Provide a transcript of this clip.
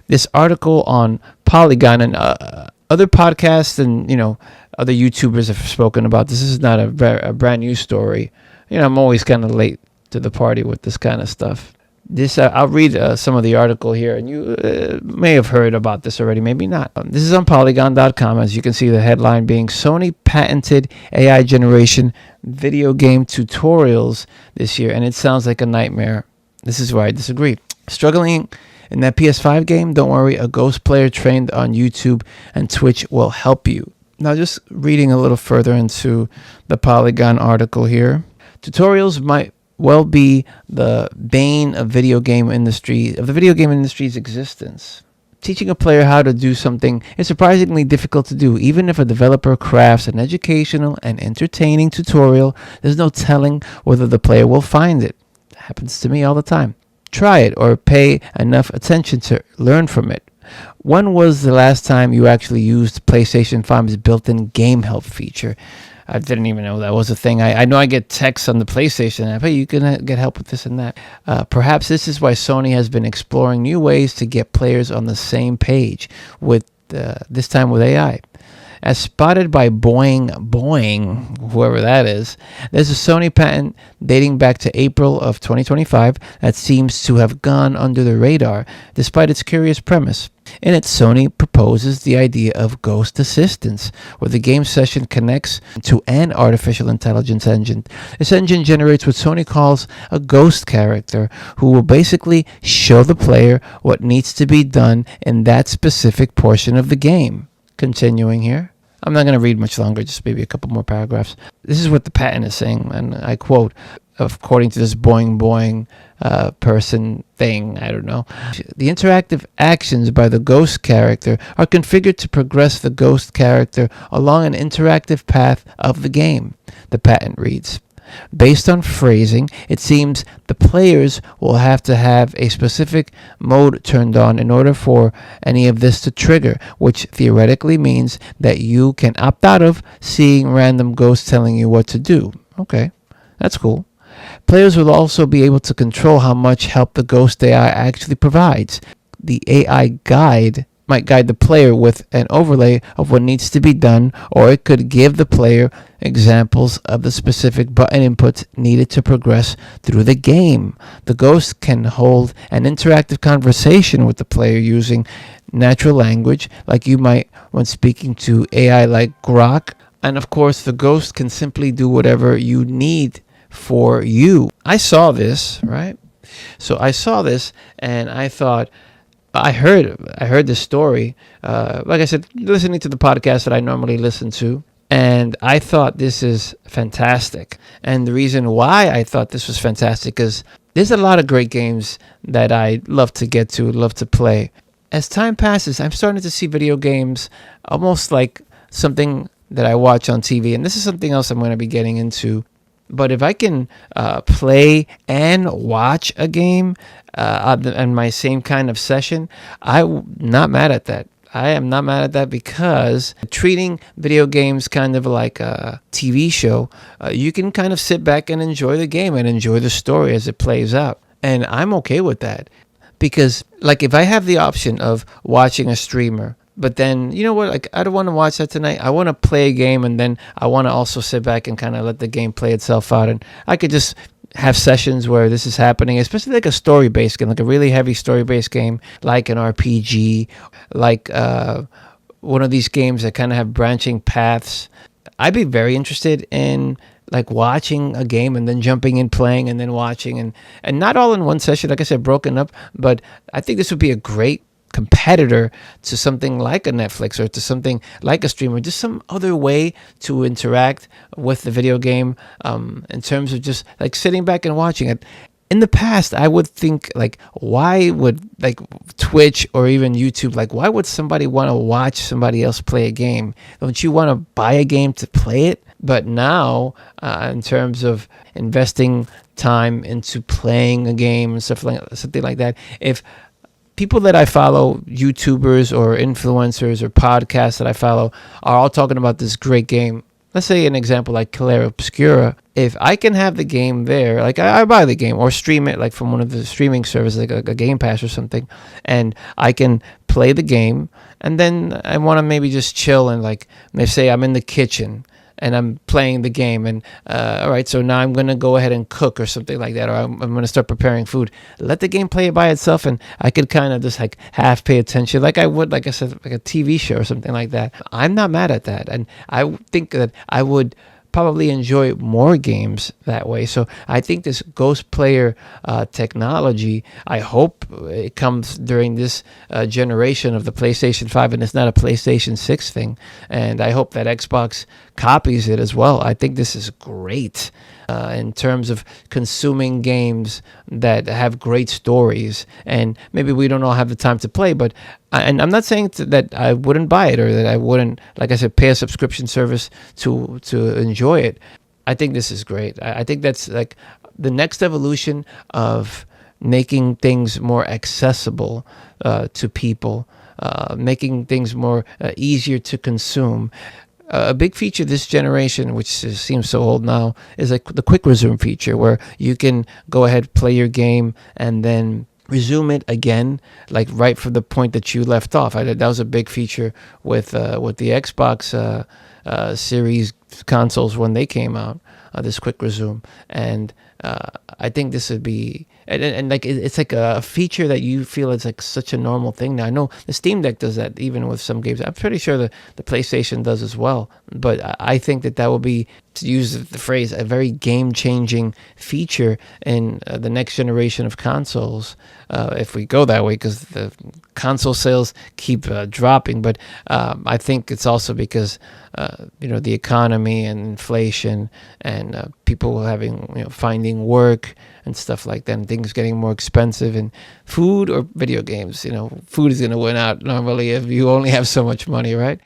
this article on Polygon, and other podcasts and other YouTubers have spoken about this. This is not a brand new story. I'm always kind of late to the party with this kind of stuff. This I'll read some of the article here, and you may have heard about this already, maybe not. This is on Polygon.com. As you can see, the headline being Sony patented AI generation video game tutorials this year, and it sounds like a nightmare. This is where I disagree. Struggling in that PS5 game? Don't worry, a ghost player trained on YouTube and Twitch will help you. Now, just reading a little further into the Polygon article here, tutorials might well be the bane of the video game industry's existence. Teaching a player how to do something is surprisingly difficult to do. Even if a developer crafts an educational and entertaining tutorial, there's no telling whether the player will find it. It happens to me all the time. Try it or pay enough attention to learn from it. When was the last time you actually used PlayStation 5's built-in game help feature? I didn't even know that was a thing. I know I get texts on the PlayStation app, hey, you can get help with this and that. Perhaps this is why Sony has been exploring new ways to get players on the same page, with this time with AI. As spotted by Boing, whoever that is, there's a Sony patent dating back to April of 2025 that seems to have gone under the radar despite its curious premise. In it, Sony proposes the idea of ghost assistance, where the game session connects to an artificial intelligence engine. This engine generates what Sony calls a ghost character, who will basically show the player what needs to be done in that specific portion of the game. Continuing here. I'm not going to read much longer, just maybe a couple more paragraphs. This is what the patent is saying, and I quote, according to this Boing person thing, I don't know. The interactive actions by the ghost character are configured to progress the ghost character along an interactive path of the game, the patent reads. Based on phrasing, it seems the players will have to have a specific mode turned on in order for any of this to trigger, which theoretically means that you can opt out of seeing random ghosts telling you what to do. Okay, that's cool. Players will also be able to control how much help the ghost AI actually provides. The AI guide might guide the player with an overlay of what needs to be done, or it could give the player examples of the specific button inputs needed to progress through the game. The ghost can hold an interactive conversation with the player using natural language, like you might when speaking to AI like Grok. And of course, the ghost can simply do whatever you need for you. I saw this, right? So I saw this and I thought, I heard this story, like I said, listening to the podcast that I normally listen to, and I thought this is fantastic. And the reason why I thought this was fantastic is there's a lot of great games that I love to get to, love to play. As time passes, I'm starting to see video games almost like something that I watch on TV, and this is something else I'm going to be getting into. But if I can play and watch a game in my same kind of session, I'm not mad at that. I am not mad at that, because treating video games kind of like a TV show, you can kind of sit back and enjoy the game and enjoy the story as it plays out. And I'm okay with that, because like if I have the option of watching a streamer, but then, you know what, like I don't want to watch that tonight. I want to play a game, and then I want to also sit back and kind of let the game play itself out. And I could just have sessions where this is happening, especially like a story-based game, like a really heavy story-based game, like an RPG, like one of these games that kind of have branching paths. I'd be very interested in like watching a game and then jumping in, playing, and then watching, and not all in one session, like I said, broken up. But I think this would be a great competitor to something like a Netflix or to something like a streamer, just some other way to interact with the video game, in terms of just like sitting back and watching it. In the past, I would think like, why would like Twitch or even YouTube, like why would somebody want to watch somebody else play a game? Don't you want to buy a game to play it? But now, in terms of investing time into playing a game and something like that, if people that I follow, YouTubers or influencers or podcasts that I follow, are all talking about this great game, let's say an example like Clair Obscura, if I can have the game there, like I buy the game or stream it like from one of the streaming services, like a Game Pass or something, and I can play the game, and then I want to maybe just chill and like, let's say I'm in the kitchen and I'm playing the game, and all right, so now I'm going to go ahead and cook or something like that, or I'm going to start preparing food. Let the game play it by itself, and I could kind of just like half pay attention like I would, like I said, like a TV show or something like that. I'm not mad at that, and I think that I would probably enjoy more games that way. So I think this Ghost Player technology, I hope it comes during this generation of the PlayStation 5, and it's not a PlayStation 6 thing. And I hope that Xbox copies it as well. I think this is great in terms of consuming games that have great stories. And maybe we don't all have the time to play, but and I'm not saying that I wouldn't buy it or that I wouldn't, like I said, pay a subscription service to enjoy it. I think this is great. I think that's like the next evolution of making things more accessible to people, making things more easier to consume. A big feature this generation, which seems so old now, is like the quick resume feature, where you can go ahead, play your game, and then resume it again, like right from the point that you left off. That was a big feature with the Xbox Series consoles when they came out. This quick resume, and I think this would be and like it's like a feature that you feel is like such a normal thing now. I know the Steam Deck does that even with some games. I'm pretty sure the PlayStation does as well. But I think that will be, to use the phrase, a very game-changing feature in the next generation of consoles, if we go that way, because the console sales keep dropping. But I think it's also because the economy and inflation and people having finding work and stuff like that, and things getting more expensive, and food or video games. Food is going to win out normally if you only have so much money, right?